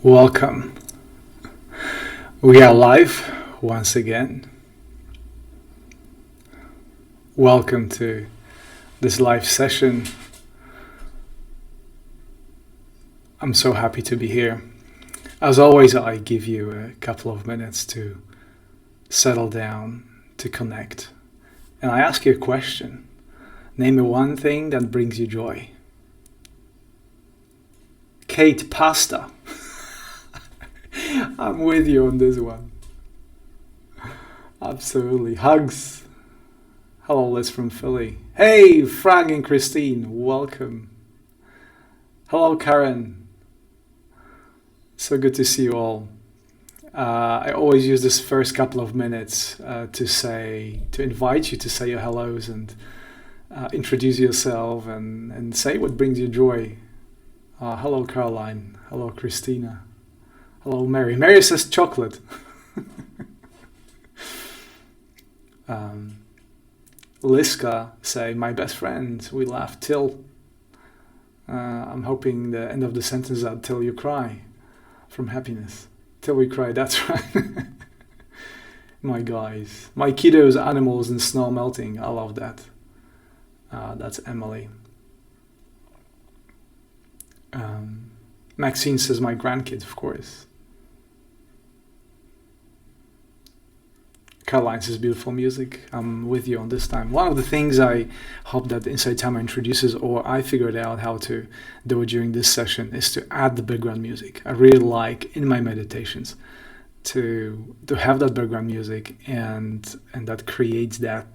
Welcome. We are live once again. Welcome to this live session. I'm so happy to be here. As always, I give you a couple of minutes to settle down, to connect. And I ask you a question. Name me one thing that brings you joy. Kate, pasta. I'm with you on this one. Absolutely. Hugs. Hello, Liz from Philly. Hey, Frank and Christine. Welcome. Hello, Karen. So good to see you all. I always use this first couple of minutes to invite you to say your hellos and introduce yourself and say what brings you joy. Hello, Caroline. Hello, Christina. Hello, Mary. Mary says chocolate. Liska say, my best friend. We laugh till. I'm hoping the end of the sentence out till you cry from happiness. Till we cry, that's right. My guys. My kiddos, animals, and snow melting. I love that. That's Emily. Maxine says, my grandkids, of course. Caroline says, beautiful music. I'm with you on this time. One of the things I hope that Insight Timer introduces, or I figured out how to do it during this session, is to add the background music. I really like in my meditations to have that background music, and that creates that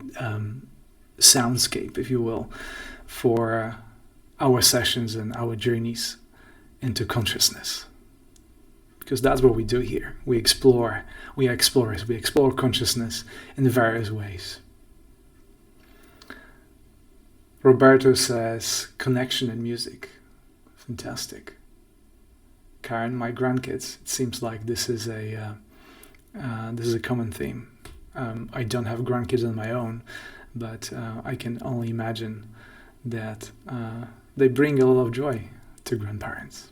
soundscape, if you will, for our sessions and our journeys into consciousness. Because that's what we do here. We are explorers. We explore consciousness in various ways. Roberto says, connection and music. Fantastic. Karen, my grandkids. It seems like this is a common theme. I don't have grandkids on my own, but I can only imagine that they bring a lot of joy to grandparents.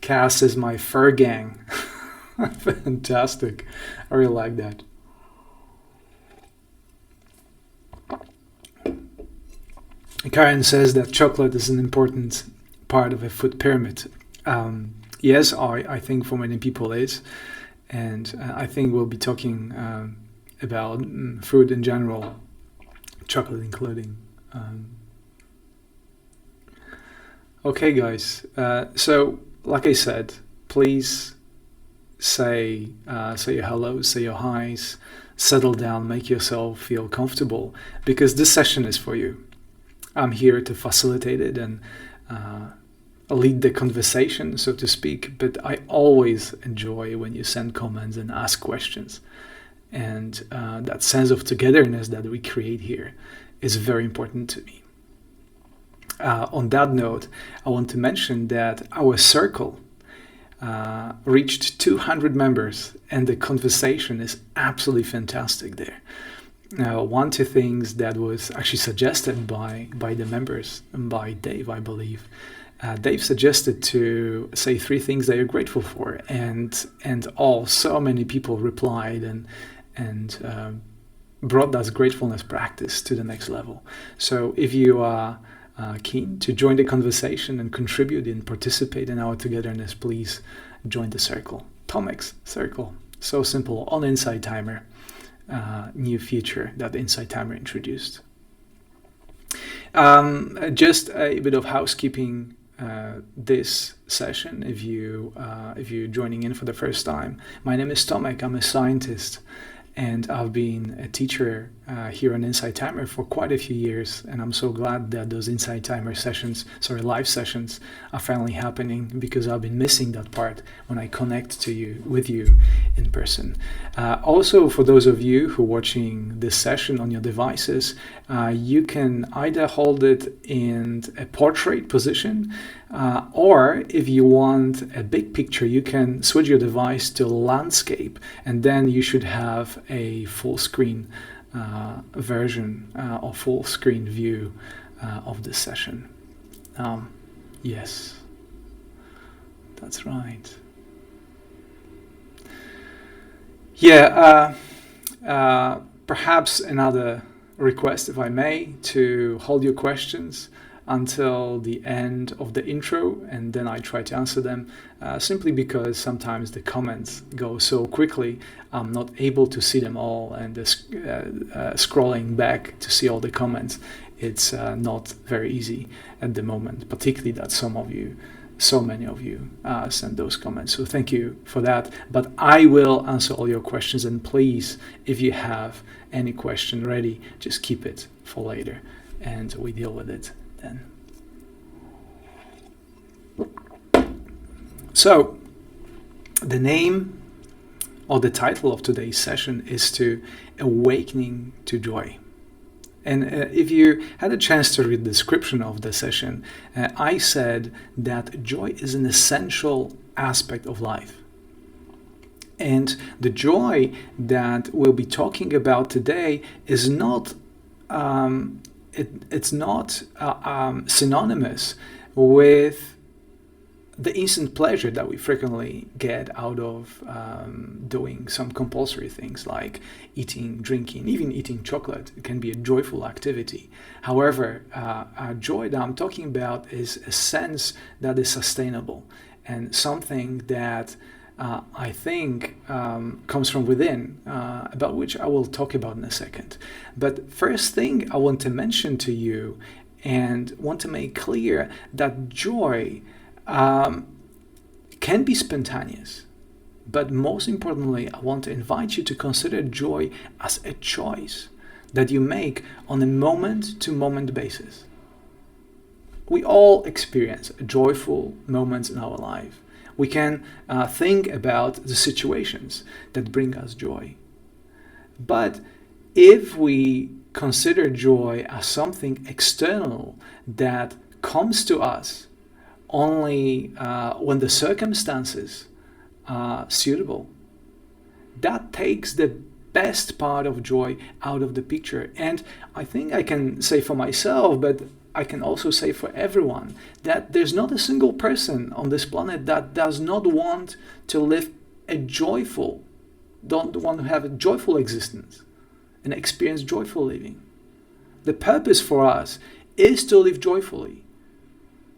Cass is my fur gang. Fantastic. I really like that. Karen says that chocolate is an important part of a food pyramid. Yes, I think for many people it is. And I think we'll be talking about food in general, chocolate including. Okay, guys. So, like I said, please say your hellos, say your highs, settle down, make yourself feel comfortable, because this session is for you. I'm here to facilitate it and lead the conversation, so to speak, but I always enjoy when you send comments and ask questions. And that sense of togetherness that we create here is very important to me. On that note, I want to mention that our circle reached 200 members, and the conversation is absolutely fantastic there. Now, one of the things that was actually suggested by the members, and by Dave, I believe, Dave suggested to say 3 things that you're grateful for, and so many people replied and brought that gratefulness practice to the next level. So if you are keen to join the conversation and contribute and participate in our togetherness, please join the circle. Tomic's circle. So simple. On Insight Timer. New feature that Insight Timer introduced. Just a bit of housekeeping. This session, if you're joining in for the first time, my name is Tomek. I'm a scientist, and I've been a teacher here on Insight Timer for quite a few years, and I'm so glad that those Insight Timer live sessions are finally happening, because I've been missing that part when I connect with you in person. Also, for those of you who are watching this session on your devices, you can either hold it in a portrait position, or if you want a big picture, you can switch your device to landscape, and then you should have a full screen version or full screen view of this session. Yes, That's right. Yeah, perhaps another request, if I may, to hold your questions until the end of the intro, and then I try to answer them, simply because sometimes the comments go so quickly, I'm not able to see them all, and scrolling back to see all the comments, it's not very easy at the moment, particularly that so many of you send those comments. So thank you for that. But I will answer all your questions, and please, if you have any question ready, just keep it for later and we deal with it then. So the name or the title of today's session is to Awakening to Joy. And if you had a chance to read the description of the session, I said that joy is an essential aspect of life. And the joy that we'll be talking about today is not it's not synonymous with the instant pleasure that we frequently get out of doing some compulsory things like eating, drinking, even eating chocolate. It can be a joyful activity. However, joy that I'm talking about is a sense that is sustainable and something that I think comes from within, about which I will talk about in a second. But first thing I want to mention to you and want to make clear that joy can be spontaneous, but most importantly, I want to invite you to consider joy as a choice that you make on a moment-to-moment basis. We all experience joyful moments in our life. We can think about the situations that bring us joy. But if we consider joy as something external that comes to us only when the circumstances are suitable, that takes the best part of joy out of the picture. And I think I can say for myself, but I can also say for everyone, that there's not a single person on this planet that does not want to live don't want to have a joyful existence and experience joyful living. The purpose for us is to live joyfully,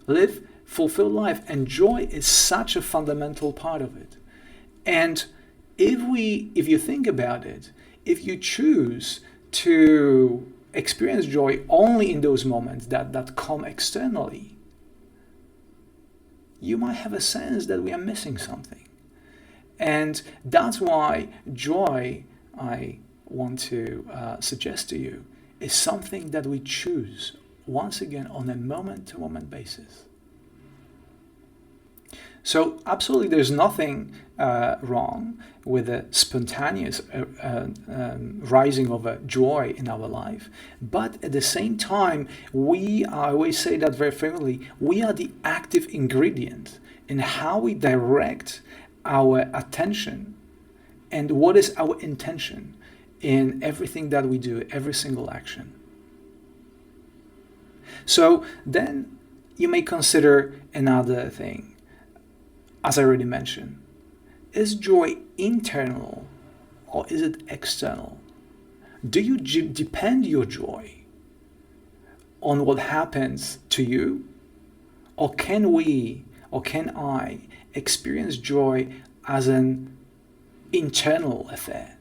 live fulfilled life, and joy is such a fundamental part of it. And if you think about it, if you choose to experience joy only in those moments that come externally, you might have a sense that we are missing something. And that's why joy, I want to suggest to you, is something that we choose once again on a moment-to-moment basis. So absolutely there's nothing wrong with a spontaneous rising of a joy in our life. But at the same time, I always say that very frequently, we are the active ingredient in how we direct our attention and what is our intention in everything that we do, every single action. So then you may consider another thing. As I already mentioned, is joy internal or is it external? Do you depend your joy on what happens to you? Or can I experience joy as an internal affair?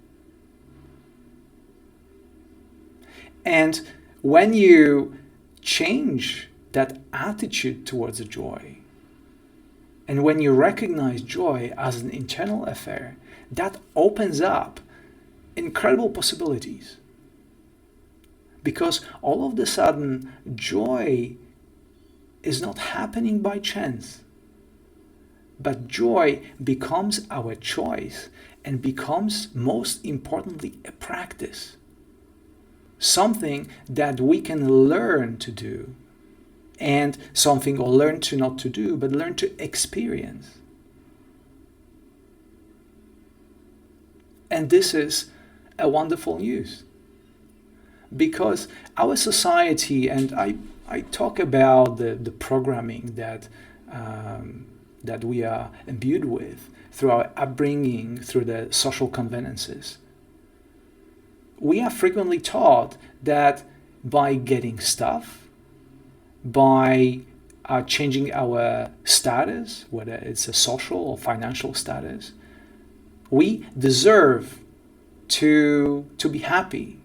And when you change that attitude towards the joy, and when you recognize joy as an internal affair, that opens up incredible possibilities. Because all of a sudden, joy is not happening by chance, but joy becomes our choice and becomes, most importantly, a practice. Something that we can learn to do. And something or learn to not to do, but learn to experience. And this is a wonderful news. Because our society, and I talk about the programming that that we are imbued with through our upbringing, through the social convenances. We are frequently taught that by getting stuff, by changing our status, whether it's a social or financial status, we deserve to be happy,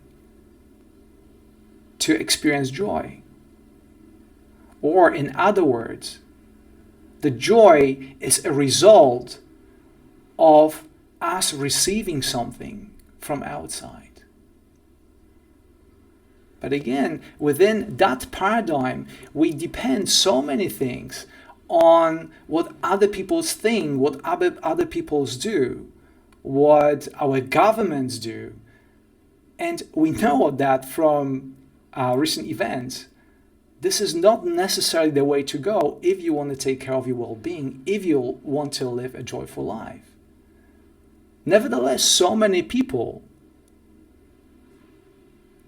to experience joy. Or in other words, the joy is a result of us receiving something from outside. But again, within that paradigm, we depend so many things on what other people think, what other people do, what our governments do. And we know that from recent events, this is not necessarily the way to go if you want to take care of your well-being, if you want to live a joyful life. Nevertheless, so many people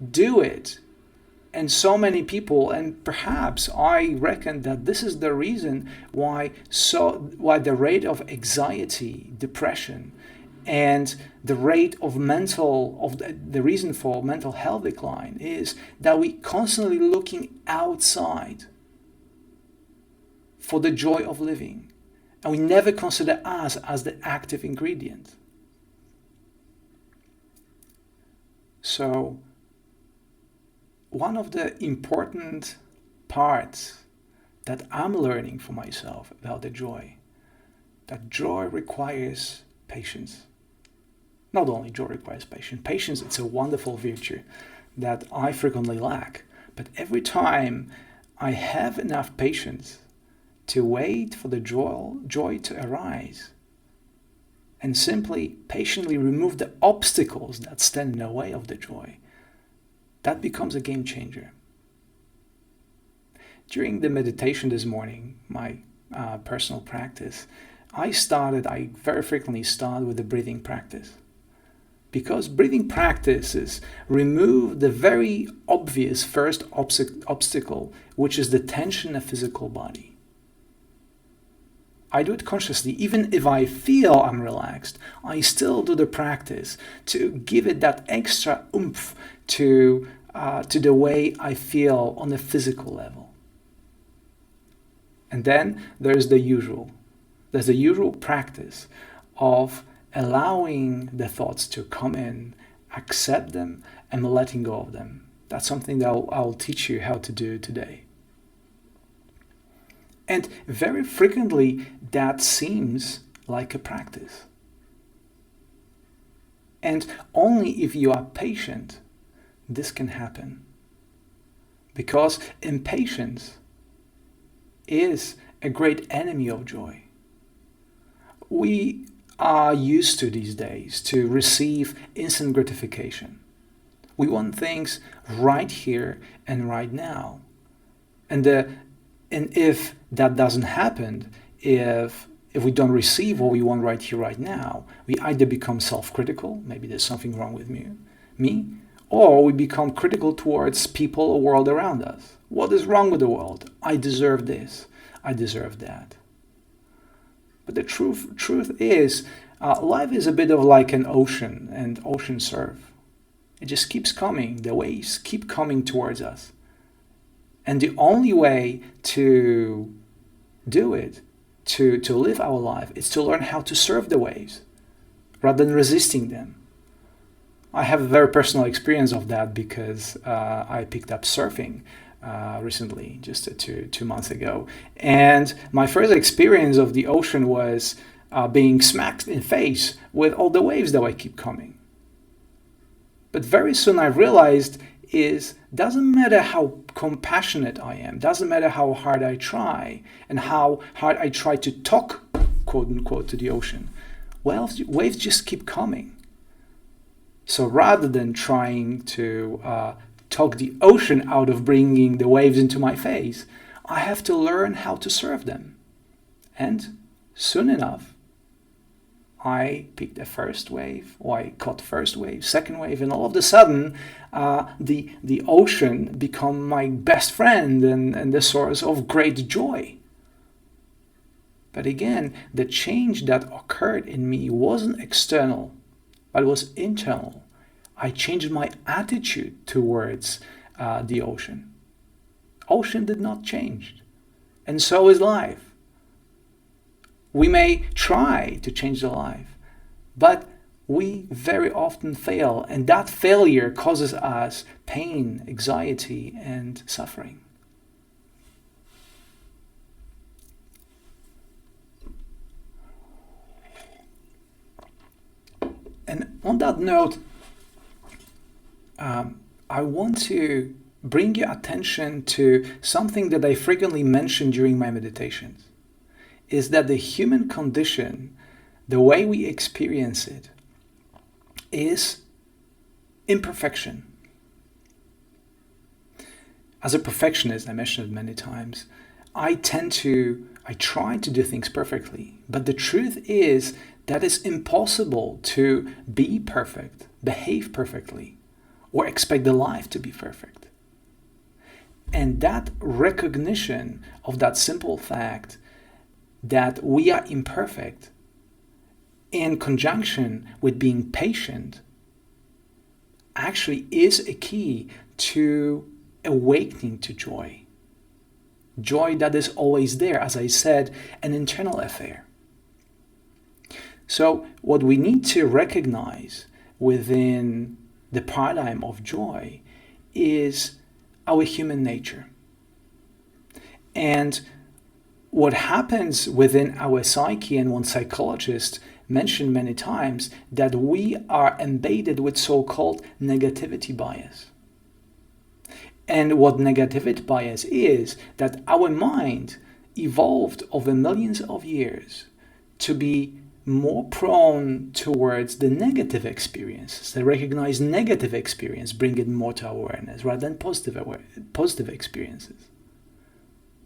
do it. And so many people, and perhaps I reckon that this is the reason why the rate of anxiety, depression, and the rate of the reason for mental health decline is that we constantly looking outside for the joy of living, and we never consider us as the active ingredient. So one of the important parts that I'm learning for myself about the joy, that joy requires patience. Not only joy requires patience. Patience, it's a wonderful virtue that I frequently lack. But every time I have enough patience to wait for the joy to arise and simply patiently remove the obstacles that stand in the way of the joy, that becomes a game changer. During the meditation this morning, my personal practice, I very frequently start with the breathing practice. Because breathing practices remove the very obvious first obstacle, which is the tension in the physical body. I do it consciously. Even if I feel I'm relaxed, I still do the practice to give it that extra oomph to the way I feel on a physical level. And then there's the usual practice of allowing the thoughts to come in, accept them, and letting go of them. That's something that I'll teach you how to do today. And very frequently, that seems like a practice. And only if you are patient, this can happen. Because impatience is a great enemy of joy. We are used to these days to receive instant gratification. We want things right here and right now. And if that doesn't happen, if we don't receive what we want right here, right now, we either become self-critical, maybe there's something wrong with me, or we become critical towards people or world around us. What is wrong with the world? I deserve this. I deserve that. But the truth is, life is a bit of like an ocean and ocean surf. It just keeps coming. The waves keep coming towards us. And the only way to do it, to live our life, is to learn how to surf the waves rather than resisting them. I have a very personal experience of that because I picked up surfing recently, just 2 months ago. And my first experience of the ocean was being smacked in the face with all the waves that keep coming. But very soon I realized doesn't matter how compassionate I am, doesn't matter how hard I try and how hard I try to talk, quote unquote, to the ocean. Waves just keep coming. So rather than trying to talk the ocean out of bringing the waves into my face, I have to learn how to surf them. And soon enough, I picked a first wave, or I caught first wave, second wave, and all of a sudden, the ocean become my best friend and the source of great joy. But again, the change that occurred in me wasn't external, but it was internal. I changed my attitude towards the ocean. Ocean did not change. And so is life. We may try to change the life, but we very often fail, and that failure causes us pain, anxiety, and suffering. And on that note, I want to bring your attention to something that I frequently mention during my meditations, is that the human condition, the way we experience it, is imperfection. As a perfectionist, I mentioned it many times, I try to do things perfectly. But the truth is that it's impossible to be perfect, behave perfectly, or expect the life to be perfect. And that recognition of that simple fact that we are imperfect, in conjunction with being patient, actually is a key to awakening to joy. Joy that is always there, as I said, an internal affair. So what we need to recognize within the paradigm of joy is our human nature. And what happens within our psyche, and one psychologist mentioned many times, that we are embedded with so-called negativity bias. And what negativity bias is, that our mind evolved over millions of years to be more prone towards the negative experiences. They recognize negative experience, bring it more to awareness rather than positive experiences.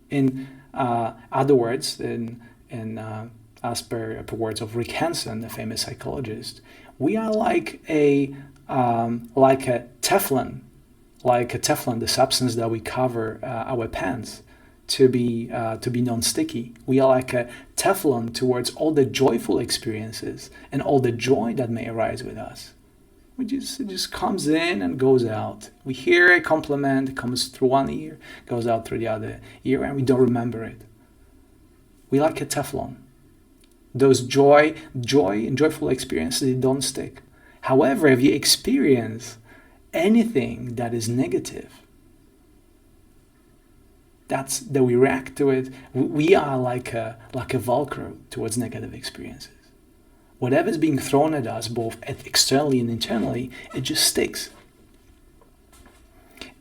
In other words, as per words of Rick Hansen, the famous psychologist, we are like a Teflon, the substance that we cover our pans to be non-sticky. We are like a Teflon towards all the joyful experiences and all the joy that may arise with us. It just comes in and goes out. We hear a compliment, it comes through one ear, goes out through the other ear, and we don't remember it. We like a Teflon. Those joy and joyful experiences, they don't stick. However, if you experience anything that is negative, that we react to it, we are like a Velcro towards negative experiences. Whatever is being thrown at us, both externally and internally, it just sticks.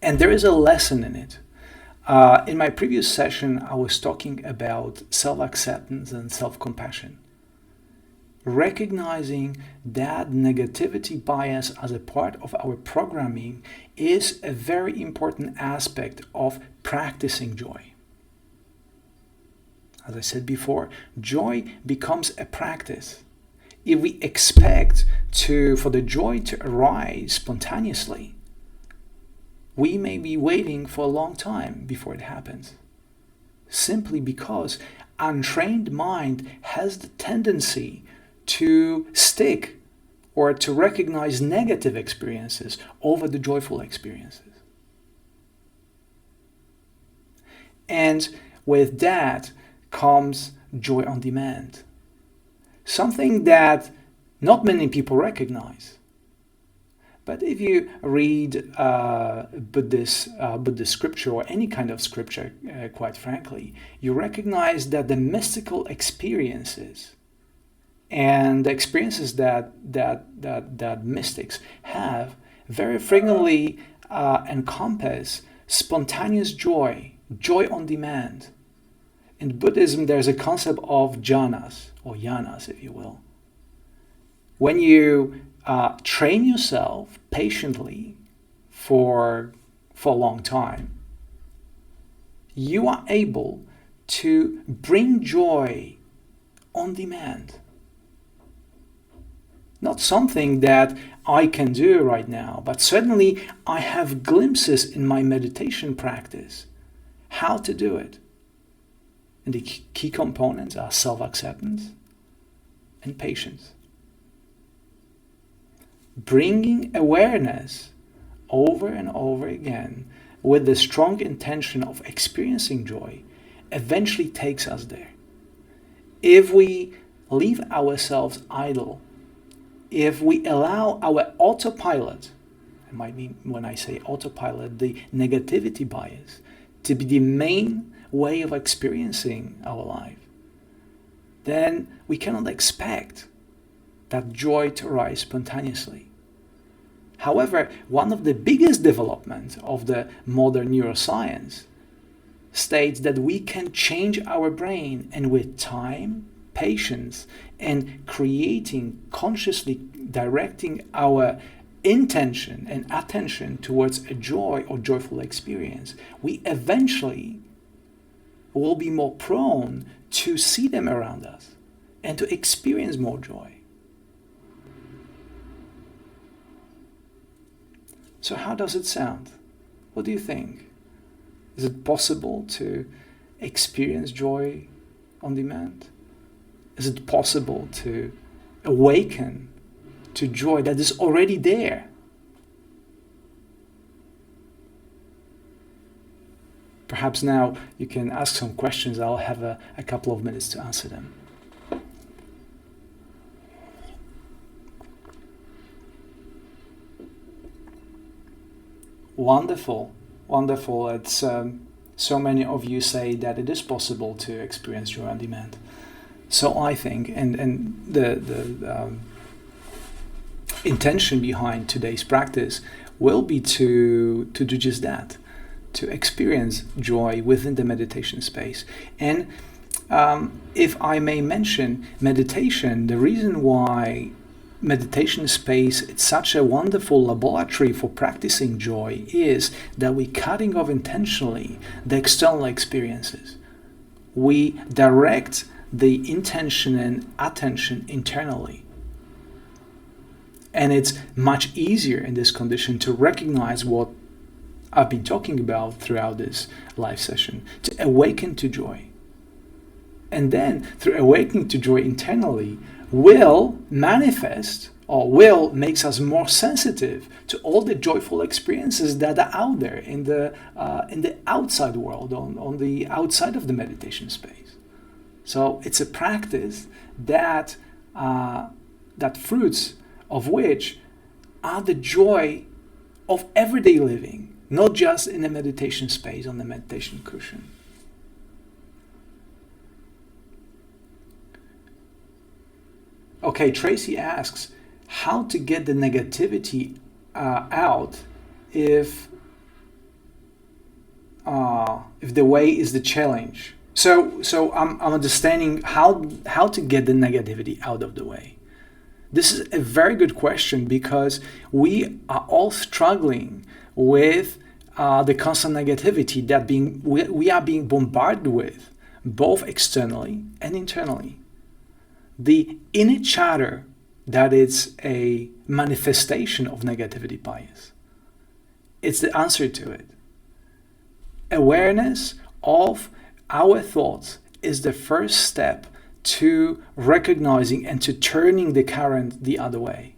And there is a lesson in it. In my previous session, I was talking about self-acceptance and self-compassion. Recognizing that negativity bias as a part of our programming is a very important aspect of practicing joy. As I said before, joy becomes a practice. If we expect for the joy to arise spontaneously, we may be waiting for a long time before it happens. Simply because untrained mind has the tendency to stick or to recognize negative experiences over the joyful experiences. And with that comes joy on demand. Something that not many people recognize. But if you read Buddhist scripture, or any kind of scripture, quite frankly, you recognize that the mystical experiences and the experiences that mystics have very frequently encompass spontaneous joy on demand. In Buddhism, there's a concept of jhanas, or yanas, if you will. When you train yourself patiently for a long time, you are able to bring joy on demand. Not something that I can do right now, but certainly I have glimpses in my meditation practice how to do it. And the key components are self-acceptance and patience. Bringing awareness over and over again with the strong intention of experiencing joy eventually takes us there. If we leave ourselves idle, if we allow our autopilot, I might mean when I say autopilot, the negativity bias, to be the main way of experiencing our life, then we cannot expect that joy to rise spontaneously. However, one of the biggest developments of the modern neuroscience states that we can change our brain, and with time, patience, and consciously directing our intention and attention towards a joy or joyful experience, we eventually will be more prone to see them around us and to experience more joy. So how does it sound? What do you think? Is it possible to experience joy on demand? Is it possible to awaken to joy that is already there? Perhaps now you can ask some questions. I'll have a couple of minutes to answer them. Wonderful, wonderful. It's so many of you say that it is possible to experience joy on demand. So I think, and the intention behind today's practice will be to do just that, to experience joy within the meditation space. And if I may mention meditation, the reason why meditation space it's such a wonderful laboratory for practicing joy is that we're cutting off intentionally the external experiences. We direct the intention and attention internally. And it's much easier in this condition to recognize what I've been talking about throughout this live session, to awaken to joy. And then through awakening to joy internally will manifest or will makes us more sensitive to all the joyful experiences that are out there in the outside world, on the outside of the meditation space. So it's a practice that fruits of which are the joy of everyday living, not just in the meditation space on the meditation cushion. Okay, Tracy asks how to get the negativity out if the way is the challenge. So I'm understanding how to get the negativity out of the way. This is a very good question because we are all struggling with the constant negativity that we are being bombarded with, both externally and internally. The inner chatter that is a manifestation of negativity bias. It's the answer to it. Awareness of our thoughts is the first step to recognizing and to turning the current the other way.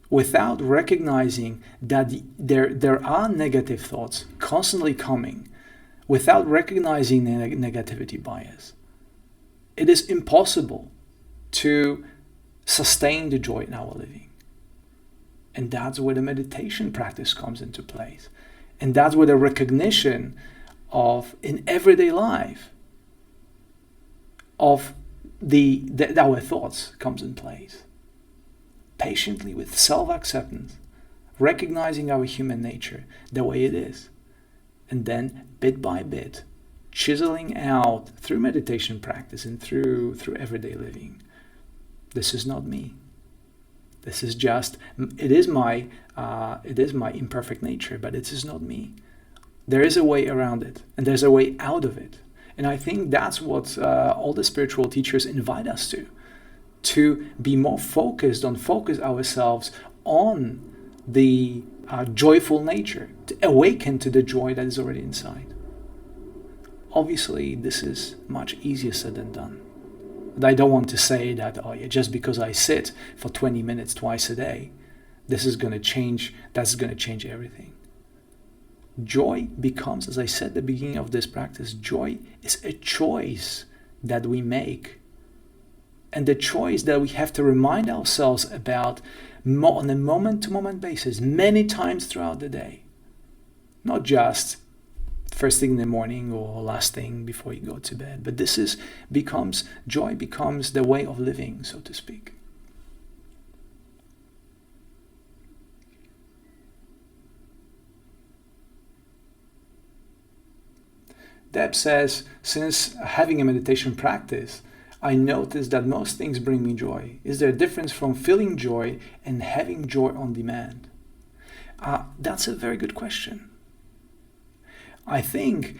Without recognizing that there are negative thoughts constantly coming, without recognizing the negativity bias, it is impossible to sustain the joy in our living. And that's where the meditation practice comes into place. And that's where the recognition of, in everyday life, of our thoughts comes in place. Patiently, with self-acceptance, recognizing our human nature the way it is. And then, bit by bit, chiseling out through meditation practice and through everyday living. This is not me. This is just, it is my imperfect nature, but it is not me. There is a way around it, and there's a way out of it. And I think that's what all the spiritual teachers invite us to be more focus ourselves on the joyful nature, to awaken to the joy that is already inside. obviously this is much easier said than done. But I don't want to say that, oh yeah, just because I sit for 20 minutes twice a day, that's going to change everything. Joy becomes, as I said at the beginning of this practice, joy is a choice that we make. And the choice that we have to remind ourselves about on a moment-to-moment basis, many times throughout the day. Not just first thing in the morning or last thing before you go to bed. But joy becomes the way of living, so to speak. Deb says, since having a meditation practice, I notice that most things bring me joy. Is there a difference from feeling joy and having joy on demand? That's a very good question. I think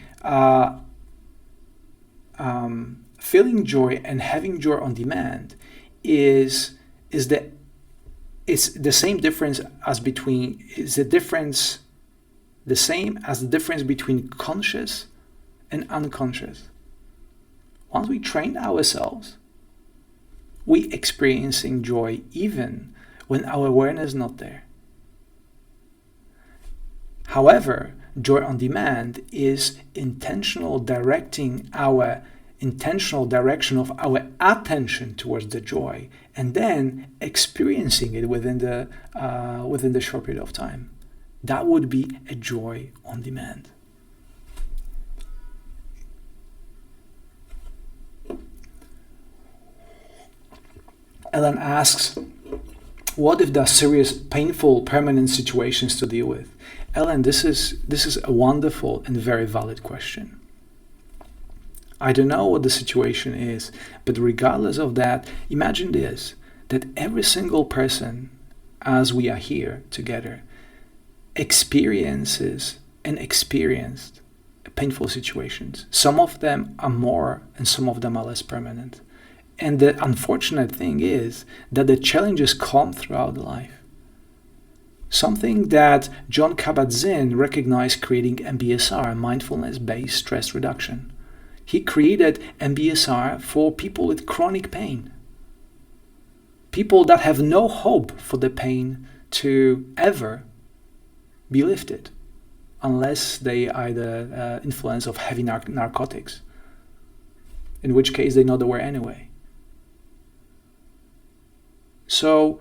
feeling joy and having joy on demand is the same difference the same as the difference between conscious and unconscious. Once we train ourselves, we experiencing joy even when our awareness is not there. However, joy on demand is intentional direction of our attention towards the joy, and then experiencing it within the short period of time. That would be a joy on demand. Ellen asks, what if there are serious, painful, permanent situations to deal with? Ellen, this is a wonderful and very valid question. I don't know what the situation is, but regardless of that, imagine this, that every single person, as we are here together, experiences and experienced painful situations. Some of them are more and some of them are less permanent. And the unfortunate thing is that the challenges come throughout life. Something that Jon Kabat-Zinn recognized creating MBSR, mindfulness-based stress reduction. He created MBSR for people with chronic pain. People that have no hope for the pain to ever be lifted, unless they are the influence of heavy narcotics, in which case they're not aware anyway. So,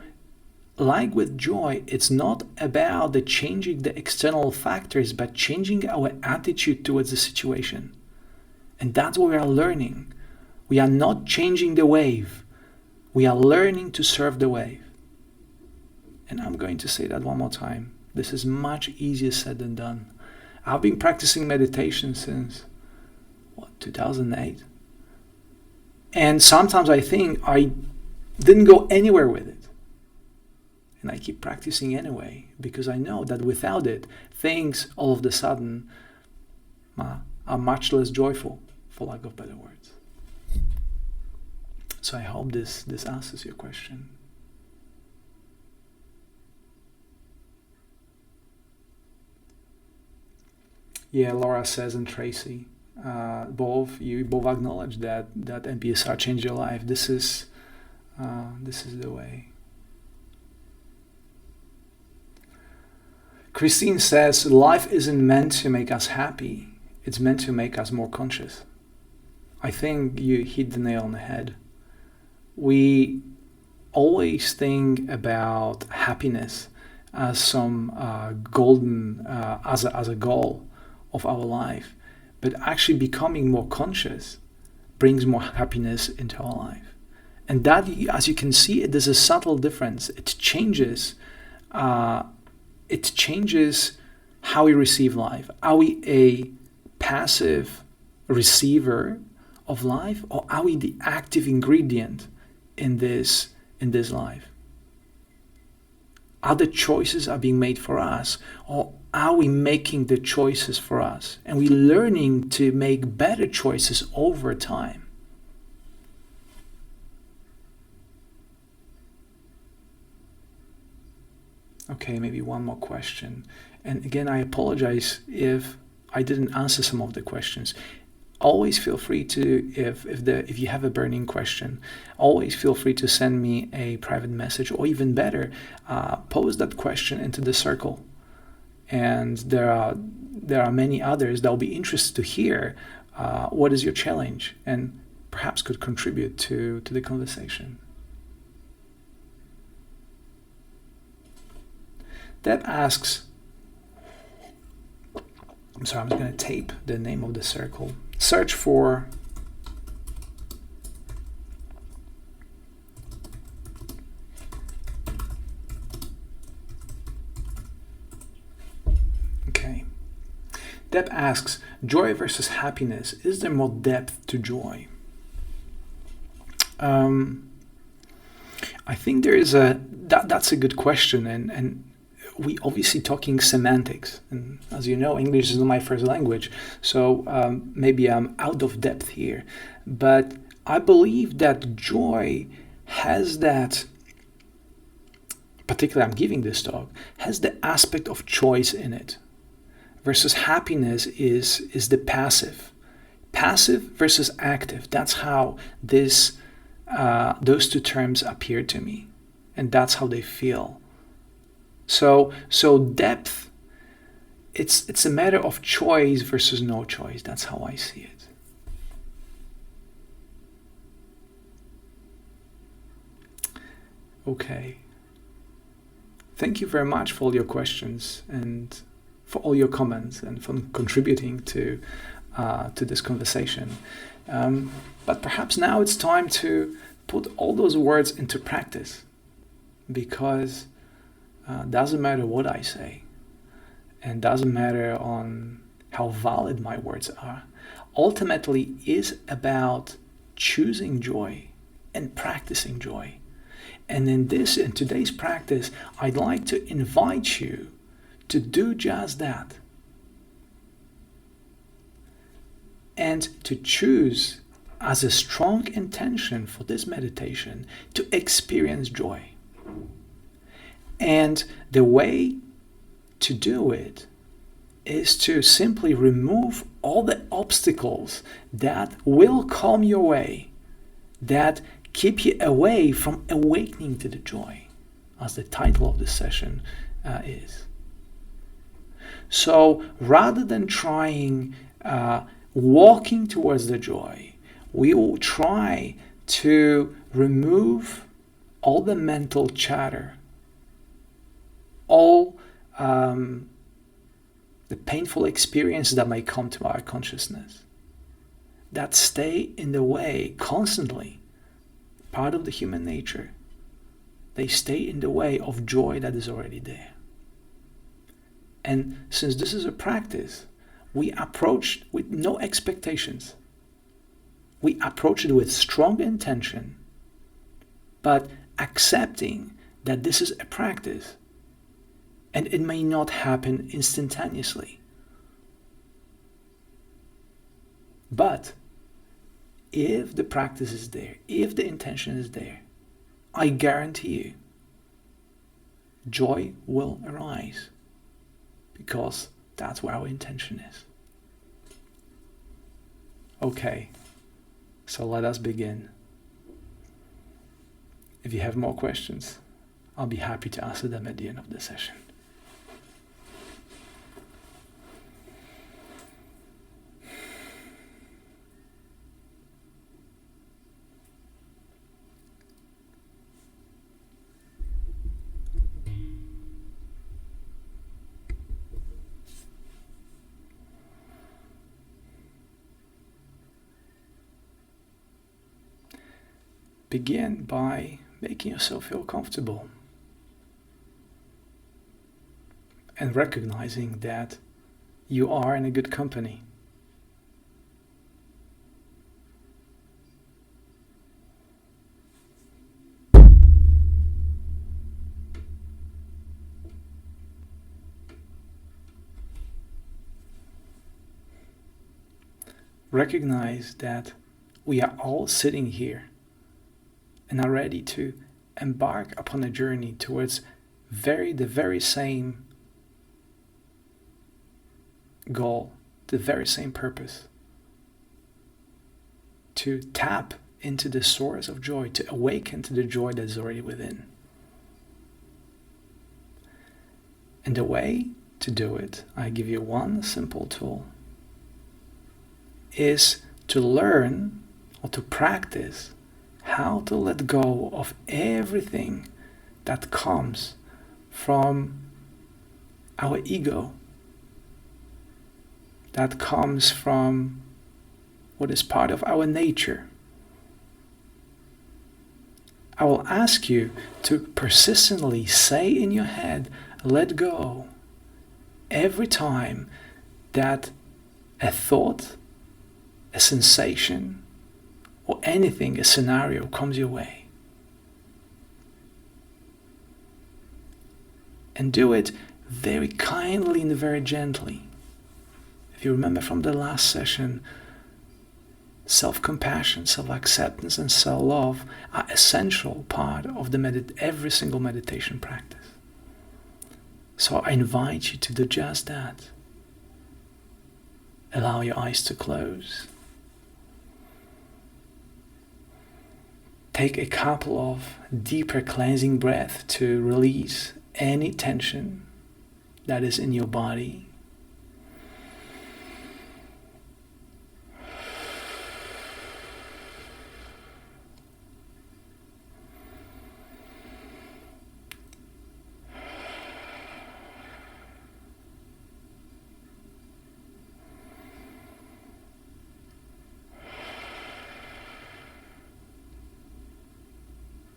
like with joy, it's not about the changing the external factors, but changing our attitude towards the situation. And that's what we are learning. We are not changing the wave. We are learning to surf the wave. And I'm going to say that one more time. This is much easier said than done. I've been practicing meditation since, 2008? And sometimes I think I didn't go anywhere with it. And I keep practicing anyway, because I know that without it, things all of a sudden are much less joyful, for lack of better words. So I hope this answers your question. Yeah, Laura says, and Tracy, you both acknowledge that MBSR changed your life. This is the way. Christine says, life isn't meant to make us happy. It's meant to make us more conscious. I think you hit the nail on the head. We always think about happiness as some golden, as a goal of our life. But actually becoming more conscious brings more happiness into our life. And that, as you can see, there's a subtle difference. It changes how we receive life. Are we a passive receiver of life, or are we the active ingredient in this life? Other choices are being made for us, or are we making the choices for us? And we're learning to make better choices over time. Okay, maybe one more question. And again, I apologize if I didn't answer some of the questions. always feel free to, if you have a burning question, always feel free to send me a private message, or even better, pose that question into the circle. And there are many others that will be interested to hear what is your challenge, and perhaps could contribute to the conversation. Deb asks, I'm sorry, I'm just going to tape the name of the circle. Search for okay. Deb asks, joy versus happiness. Is there more depth to joy? I think there is that's a good question, and we obviously talking semantics, and as you know, English is not my first language, so maybe I'm out of depth here, but I believe that joy has that, particularly I'm giving this talk, has the aspect of choice in it, versus happiness is the passive versus active. That's how those two terms appear to me, and that's how they feel. So depth, it's a matter of choice versus no choice. That's how I see it. Okay. Thank you very much for all your questions and for all your comments and for contributing to this conversation. But perhaps now it's time to put all those words into practice, because doesn't matter what I say, and doesn't matter on how valid my words are. Ultimately, is about choosing joy and practicing joy. And in today's practice, I'd like to invite you to do just that, and to choose as a strong intention for this meditation to experience joy. And the way to do it is to simply remove all the obstacles that will come your way, that keep you away from awakening to the joy, as the title of this session is. So rather than trying walking towards the joy, we will try to remove all the mental chatter, all the painful experiences that may come to our consciousness, that stay in the way constantly, part of the human nature. They stay in the way of joy that is already there. And since this is a practice, we approach with no expectations. We approach it with strong intention, but accepting that this is a practice, and it may not happen instantaneously. But if the practice is there, if the intention is there, I guarantee you, joy will arise, because that's where our intention is. Okay, so let us begin. If you have more questions, I'll be happy to answer them at the end of the session. Begin by making yourself feel comfortable and recognizing that you are in a good company. Recognize that we are all sitting here and are ready to embark upon a journey towards the very same goal, the very same purpose. to tap into the source of joy, to awaken to the joy that's already within. And the way to do it, I give you one simple tool, is to learn or to practice how to let go of everything that comes from our ego, that comes from what is part of our nature. I will ask you to persistently say in your head, let go, every time that a thought, a sensation, or anything, a scenario comes your way. And do it very kindly and very gently. If you remember from the last session, self-compassion, self-acceptance, and self-love are essential part of the every single meditation practice. So I invite you to do just that. Allow your eyes to close. Take a couple of deeper cleansing breaths to release any tension that is in your body.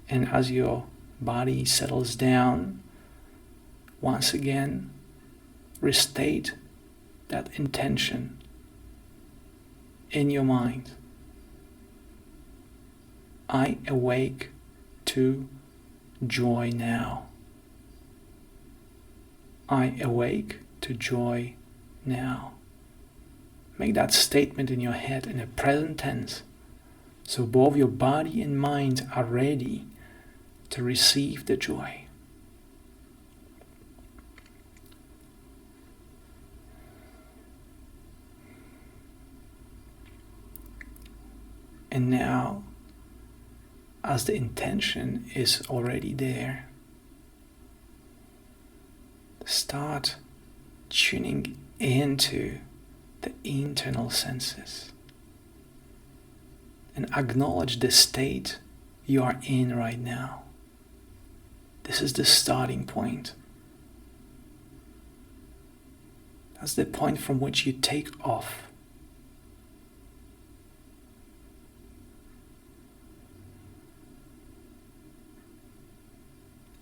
And as your body settles down, once again, restate that intention in your mind. I awake to joy now. I awake to joy now. Make that statement in your head in the present tense, so both your body and mind are ready to receive the joy. And now, as the intention is already there, start tuning into the internal senses and acknowledge the state you are in right now. This is the starting point. That's the point from which you take off.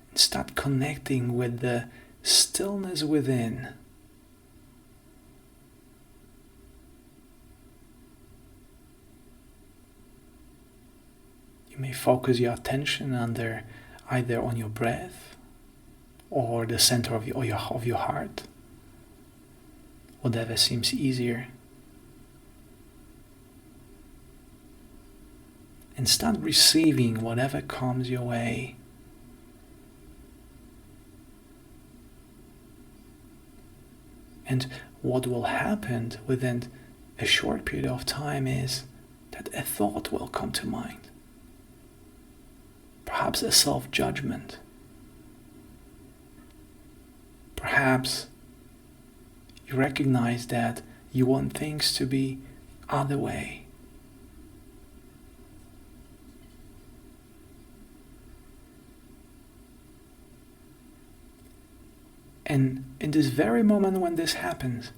And start connecting with the stillness within. You may focus your attention either on your breath or the center of your heart, whatever seems easier. And start receiving whatever comes your way. And what will happen within a short period of time is that a thought will come to mind. Perhaps a self-judgment. Perhaps you recognize that you want things to be other way. And in this very moment when this happens,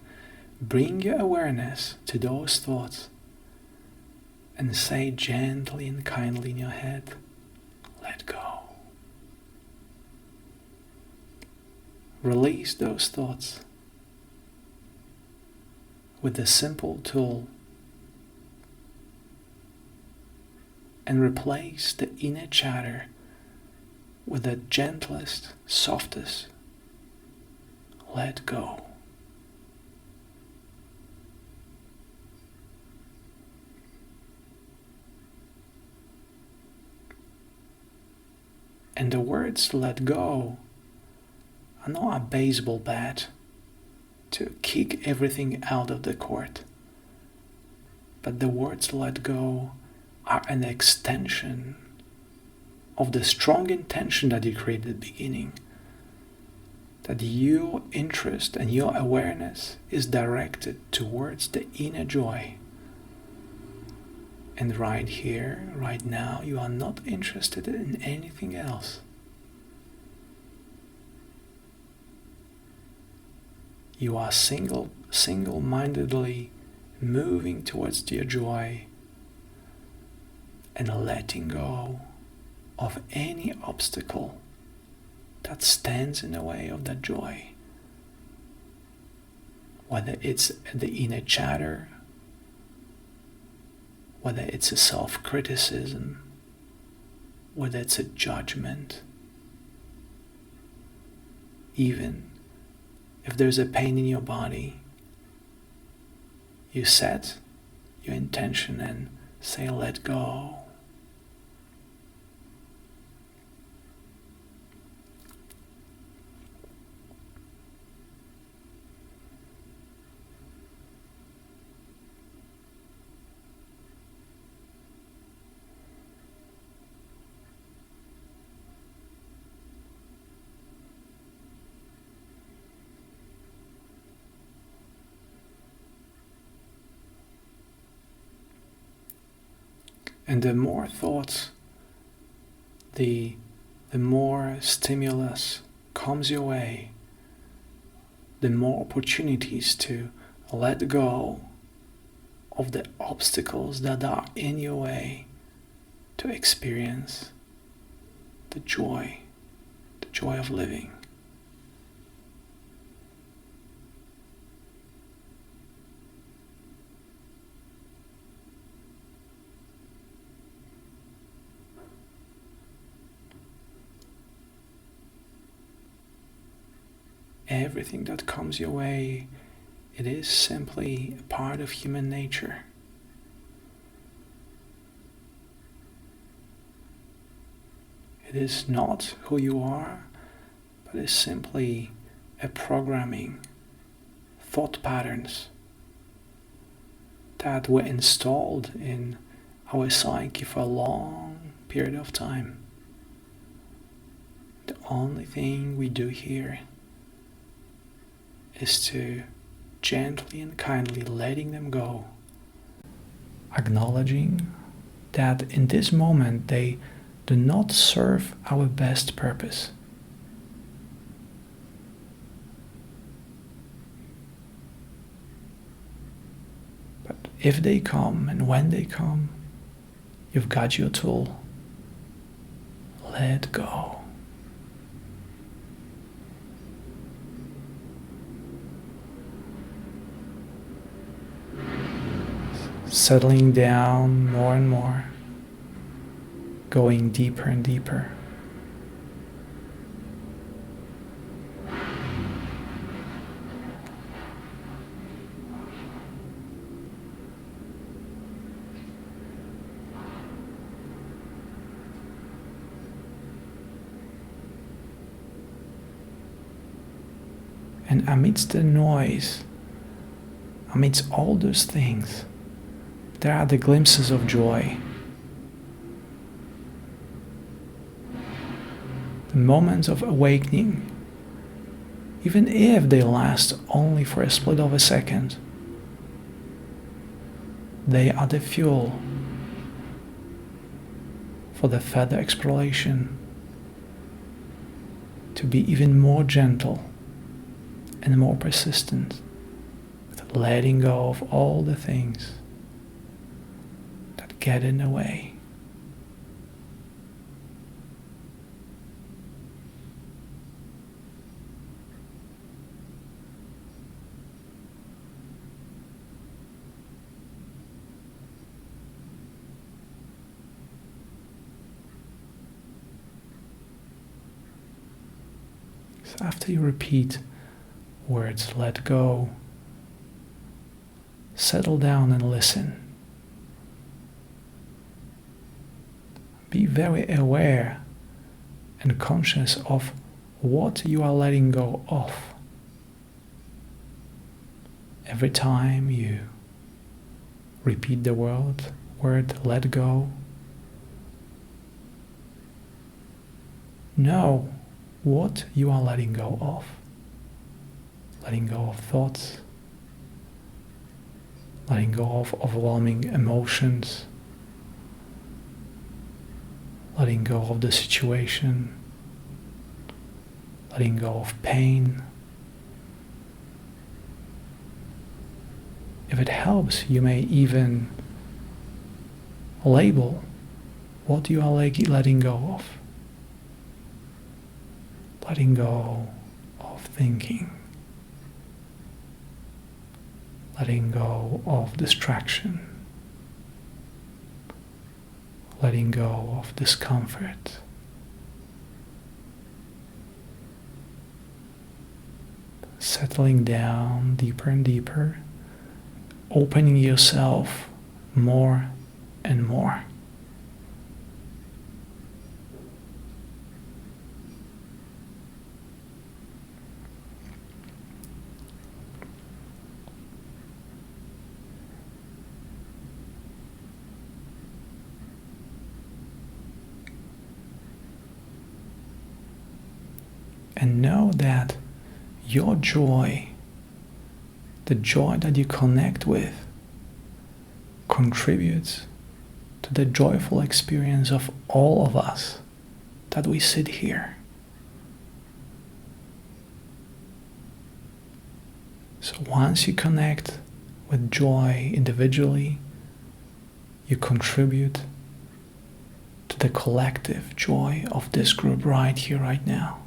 bring your awareness to those thoughts and say gently and kindly in your head, let go. Release those thoughts with the simple tool and replace the inner chatter with the gentlest, softest, let go. And the words let go are not a baseball bat to kick everything out of the court. But the words let go are an extension of the strong intention that you created at the beginning. That your interest and your awareness is directed towards the inner joy. And right here, right now, you are not interested in anything else. You are single-mindedly moving towards your joy and letting go of any obstacle that stands in the way of that joy. Whether it's the inner chatter, whether it's a self-criticism, whether it's a judgment, even if there's a pain in your body, you set your intention and say, let go. And the more thoughts, the more stimulus comes your way, the more opportunities to let go of the obstacles that are in your way to experience the joy of living. Everything that comes your way, it is simply a part of human nature. It is not who you are, but is simply a programming, thought patterns that were installed in our psyche for a long period of time. The only thing we do here is to gently and kindly letting them go, acknowledging that in this moment they do not serve our best purpose. But if they come and when they come, you've got your tool. Let go. Settling down more and more, going deeper and deeper. And amidst the noise, amidst all those things, there are the glimpses of joy. The moments of awakening, even if they last only for a split of a second, they are the fuel for the further exploration to be even more gentle and more persistent with letting go of all the things that get in the way. So after you repeat words, let go, settle down and listen. Be very aware and conscious of what you are letting go of. Every time you repeat the word word let go. Know what you are letting go of. Letting go of thoughts, letting go of overwhelming emotions, letting go of the situation, letting go of pain. If it helps, you may even label what you are letting go of. Letting go of thinking. Letting go of distraction. Letting go of discomfort. Settling down deeper and deeper, opening yourself more and more. And know that your joy, the joy that you connect with, contributes to the joyful experience of all of us that we sit here. So once you connect with joy individually, you contribute to the collective joy of this group right here, right now.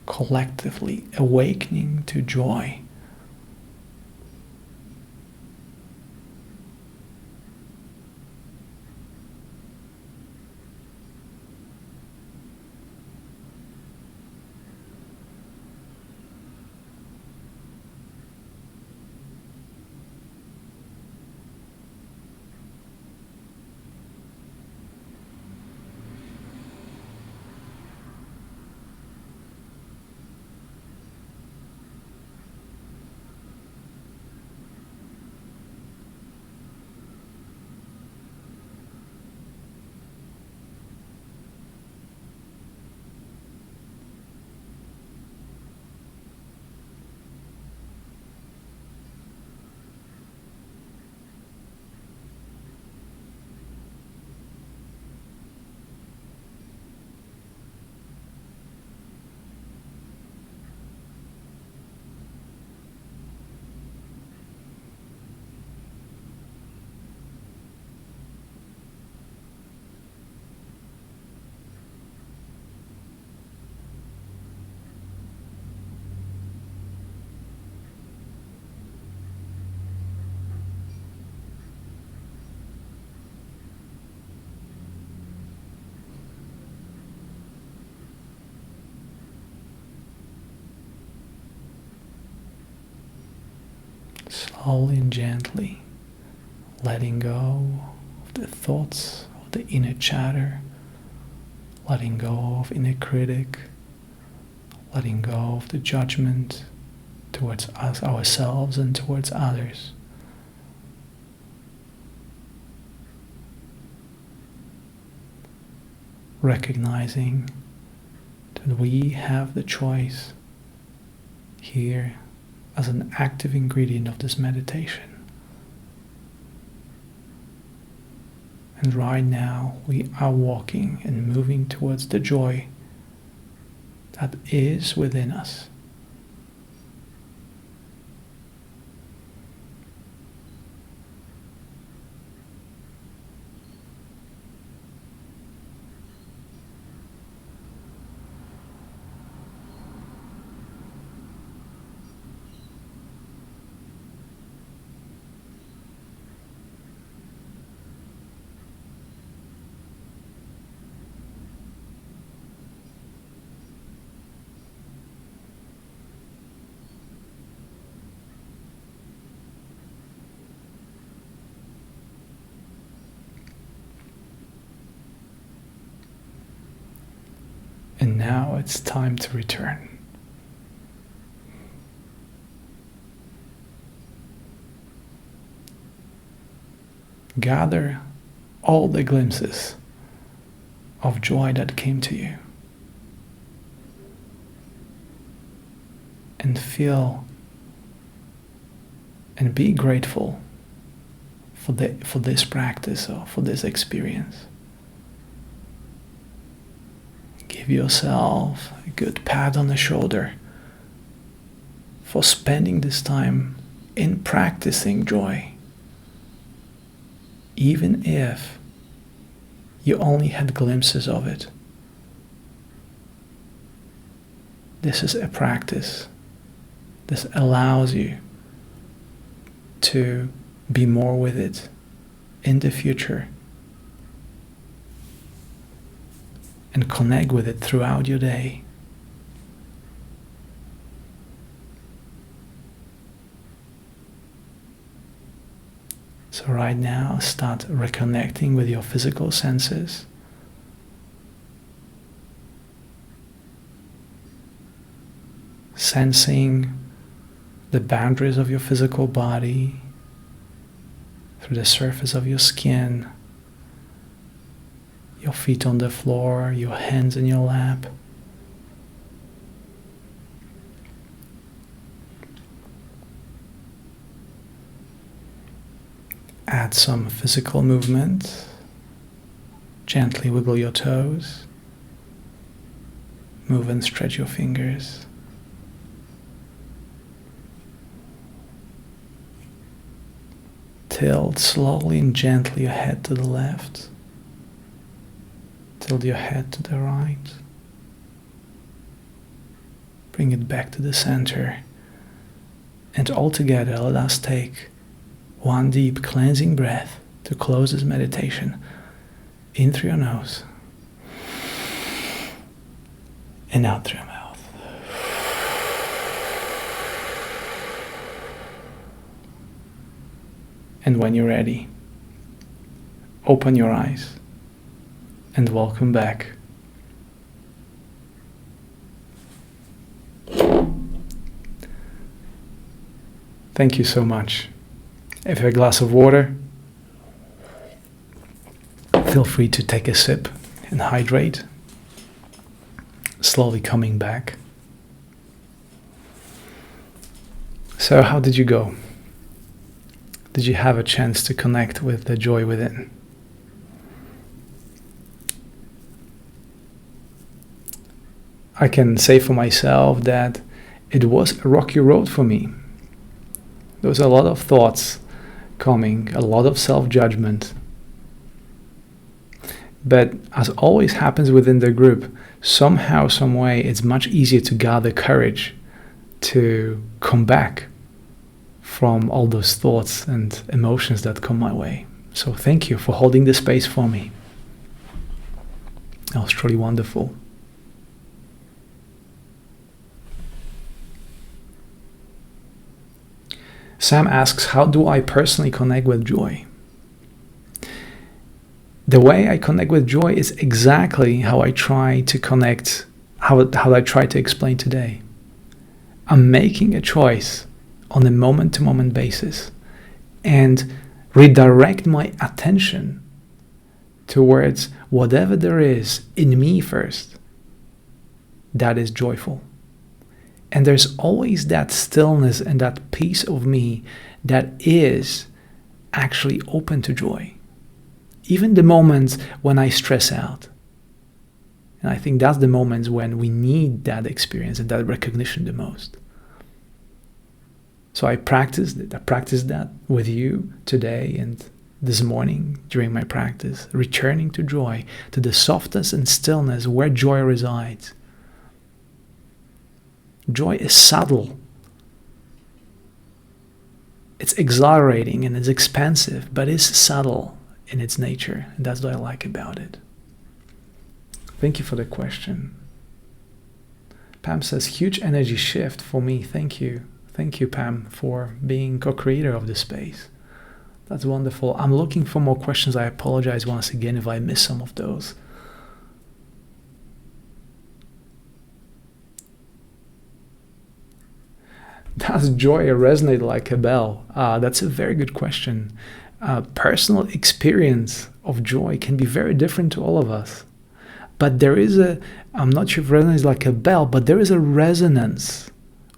Collectively awakening to joy. Slowly and gently letting go of the thoughts of the inner chatter, letting go of inner critic, letting go of the judgment towards us, ourselves, and towards others. Recognizing that we have the choice here as an active ingredient of this meditation. And right now we are walking and moving towards the joy that is within us. And now it's time to return. Gather all the glimpses of joy that came to you and feel and be grateful for this practice or for this experience. Give yourself a good pat on the shoulder for spending this time in practicing joy, even if you only had glimpses of it. This is a practice. This allows you to be more with it in the future and connect with it throughout your day. So right now, start reconnecting with your physical senses. Sensing the boundaries of your physical body through the surface of your skin, your feet on the floor, your hands in your lap. Add some physical movement. Gently wiggle your toes. Move and stretch your fingers. Tilt slowly and gently your head to the left. Tilt your head to the right. Bring it back to the center. And all together, let us take one deep cleansing breath to close this meditation. In through your nose and out through your mouth. And when you're ready, open your eyes and welcome back. Thank you so much. If you have a glass of water, feel free to take a sip and hydrate, slowly coming back. So how did you go? Did you have a chance to connect with the joy within? I can say for myself that it was a rocky road for me. There was a lot of thoughts coming, a lot of self-judgment. But as always happens within the group, somehow, some way, it's much easier to gather courage to come back from all those thoughts and emotions that come my way. So thank you for holding the space for me. That was truly wonderful. Sam asks, how do I personally connect with joy? The way I connect with joy is exactly how I try to connect, how I try to explain today. I'm making a choice on a moment-to-moment basis and redirect my attention towards whatever there is in me first that is joyful. And there's always that stillness and that piece of me that is actually open to joy. Even the moments when I stress out. And I think that's the moments when we need that experience and that recognition the most. So I practiced that with you today and this morning during my practice, returning to joy, to the softness and stillness where joy resides. Joy is subtle. It's exhilarating and it's expansive, but it's subtle in its nature. And that's what I like about it. Thank you for the question. Pam says, huge energy shift for me. Thank you. Thank you, Pam, for being co-creator of this space. That's wonderful. I'm looking for more questions. I apologize once again if I miss some of those. Does joy resonate like a bell? That's a very good question. personal experience of joy can be very different to all of us. But there is I'm not sure if resonance is like a bell, but there is a resonance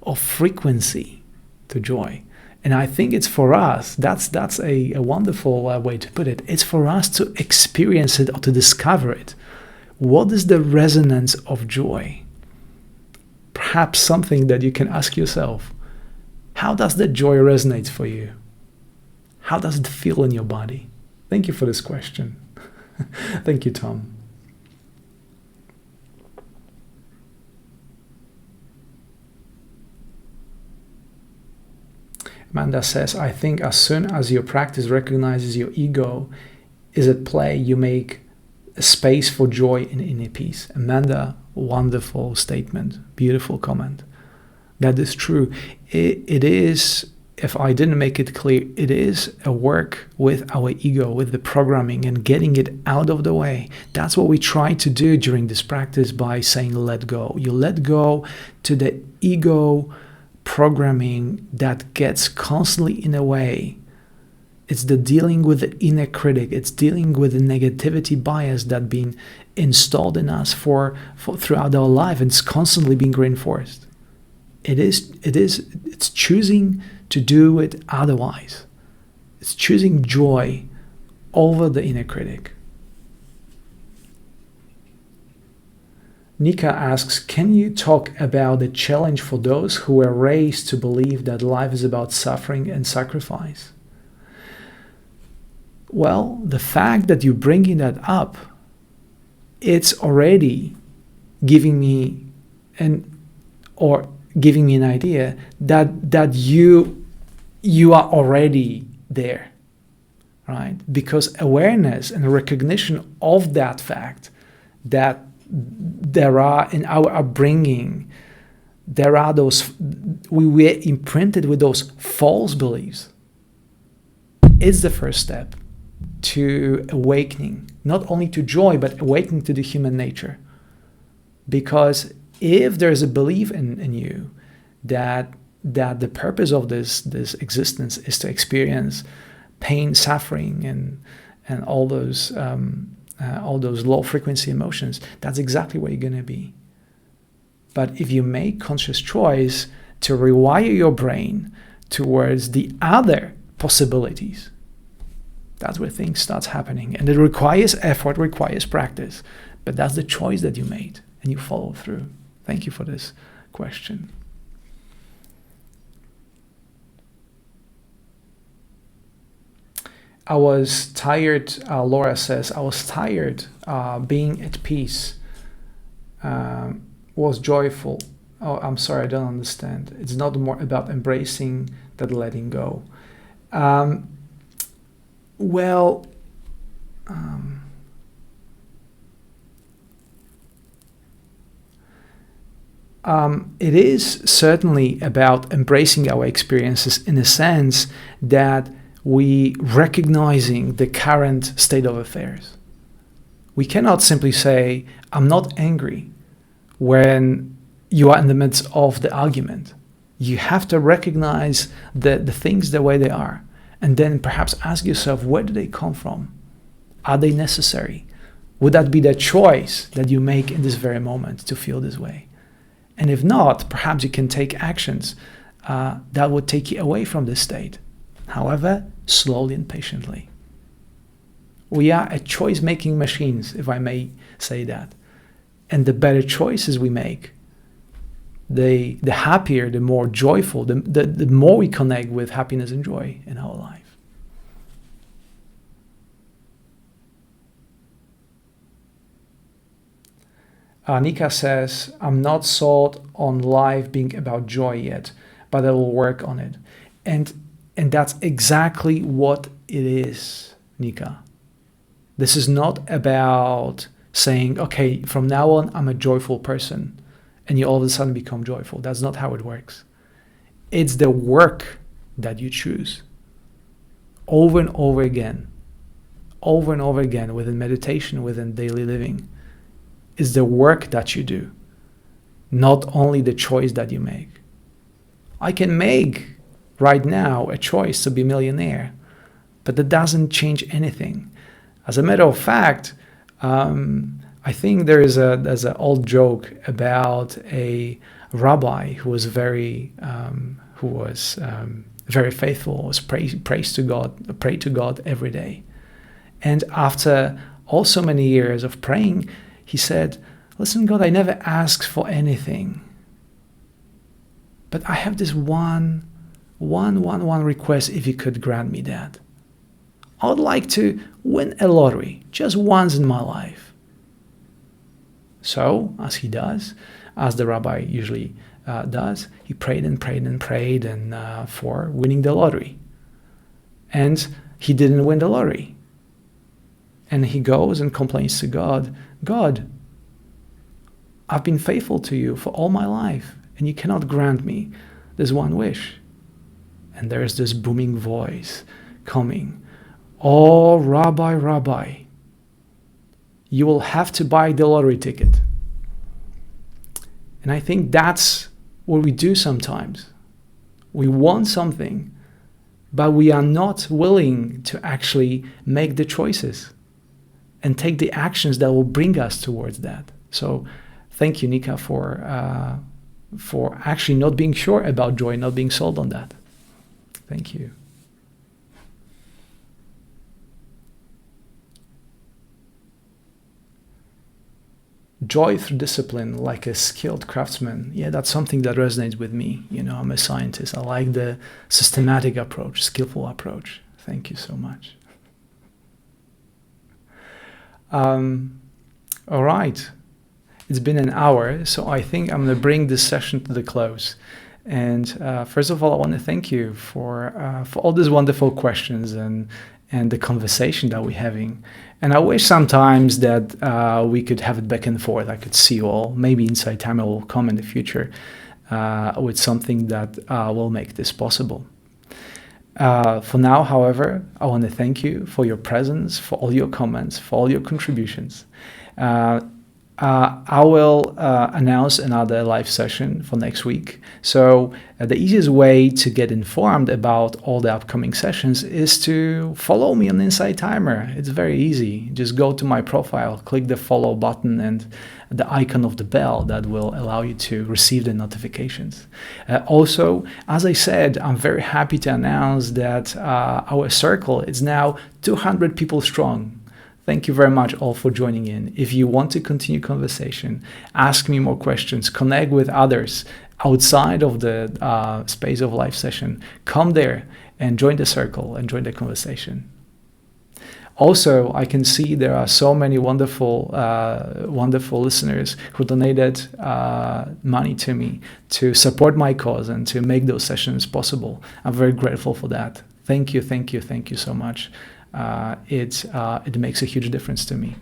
of frequency to joy. And I think it's for us, that's a wonderful way to put it. It's for us to experience it or to discover it. What is the resonance of joy? Perhaps something that you can ask yourself. How does that joy resonate for you? How does it feel in your body? Thank you for this question. Thank you, Tom. Amanda says, I think as soon as your practice recognizes your ego is at play, you make a space for joy and inner peace. Amanda, wonderful statement, beautiful comment. That is true. It is, if I didn't make it clear, it is a work with our ego, with the programming and getting it out of the way. That's what we try to do during this practice by saying let go. You let go to the ego programming that gets constantly in the way. It's the dealing with the inner critic. It's dealing with the negativity bias that been installed in us for throughout our life, and it's constantly being reinforced. It's choosing to do it otherwise. It's choosing joy over the inner critic. Nika asks, can you talk about the challenge for those who were raised to believe that life is about suffering and sacrifice? Well, the fact that you're bringing that up, it's already giving me an idea that you are already there, right? Because awareness and recognition of that fact that there are in our upbringing, there are those, we were imprinted with those false beliefs. It's the first step to awakening, not only to joy, but awakening to the human nature. Because if there's a belief in you that the purpose of this existence is to experience pain, suffering, and all those low frequency emotions, that's exactly where you're going to be. But if you make conscious choice to rewire your brain towards the other possibilities, that's where things starts happening. And it requires effort, requires practice. But that's the choice that you made and you follow through. Thank you for this question. I was tired, Laura says, I was tired being at peace, was joyful. Oh, I'm sorry, I don't understand. It's not more about embracing than letting go. It is certainly about embracing our experiences in a sense that we recognizing the current state of affairs. We cannot simply say, I'm not angry when you are in the midst of the argument. You have to recognize the things the way they are. And then perhaps ask yourself, where do they come from? Are they necessary? Would that be the choice that you make in this very moment to feel this way? And if not, perhaps you can take actions that would take you away from this state. However, slowly and patiently. We are a choice-making machines, if I may say that. And the better choices we make, the happier, the more joyful, the more we connect with happiness and joy in our life. Nika says, I'm not sold on life being about joy yet, but I will work on it. And that's exactly what it is, Nika. This is not about saying, okay, from now on, I'm a joyful person, and you all of a sudden become joyful. That's not how it works. It's the work that you choose over and over again, within meditation, within daily living. It's the work that you do, not only the choice that you make. I can make right now a choice to be a millionaire, but that doesn't change anything. As a matter of fact, I think there's an old joke about a rabbi who was very faithful, was prayed to God every day, and after also many years of praying, he said, "Listen, God, I never asked for anything, but I have this one request. If you could grant me that, I would like to win a lottery just once in my life." So, as he does, as the rabbi usually does, he prayed and prayed and prayed for winning the lottery. And he didn't win the lottery. And he goes and complains to God, "God, I've been faithful to you for all my life, and you cannot grant me this one wish." And there's this booming voice coming, "Oh, Rabbi, you will have to buy the lottery ticket." And I think that's what we do sometimes. We want something, but we are not willing to actually make the choices and take the actions that will bring us towards that. So thank you, Nika, for actually not being sure about joy, not being sold on that. Thank you. Joy through discipline, like a skilled craftsman. Yeah, that's something that resonates with me. I'm a scientist. I like the systematic approach, skillful approach. Thank you so much. All right. It's been an hour, so I think I'm going to bring this session to the close. And first of all, I want to thank you for all these wonderful questions and the conversation that we're having. And I wish sometimes that we could have it back and forth. I could see you all. Maybe Insight Timer will come in the future with something that will make this possible. For now, however, I want to thank you for your presence, for all your comments, for all your contributions. I will announce another live session for next week. So the easiest way to get informed about all the upcoming sessions is to follow me on Insight Timer. It's very easy. Just go to my profile, click the follow button and the icon of the bell that will allow you to receive the notifications. Also, as I said, I'm very happy to announce that our circle is now 200 people strong. Thank you very much all for joining in. If you want to continue conversation, ask me more questions, connect with others outside of the space of live session, come there and join the circle and join the conversation. Also, I can see there are so many wonderful listeners who donated money to me to support my cause and to make those sessions possible. I'm very grateful for that. Thank you so much. It makes a huge difference to me.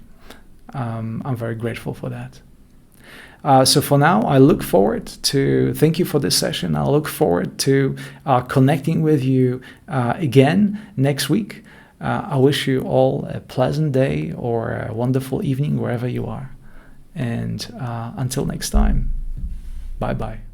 I'm very grateful for that. So for now, I look forward to, thank you for this session. I look forward to connecting with you again next week. I wish you all a pleasant day or a wonderful evening wherever you are. And until next time, bye-bye.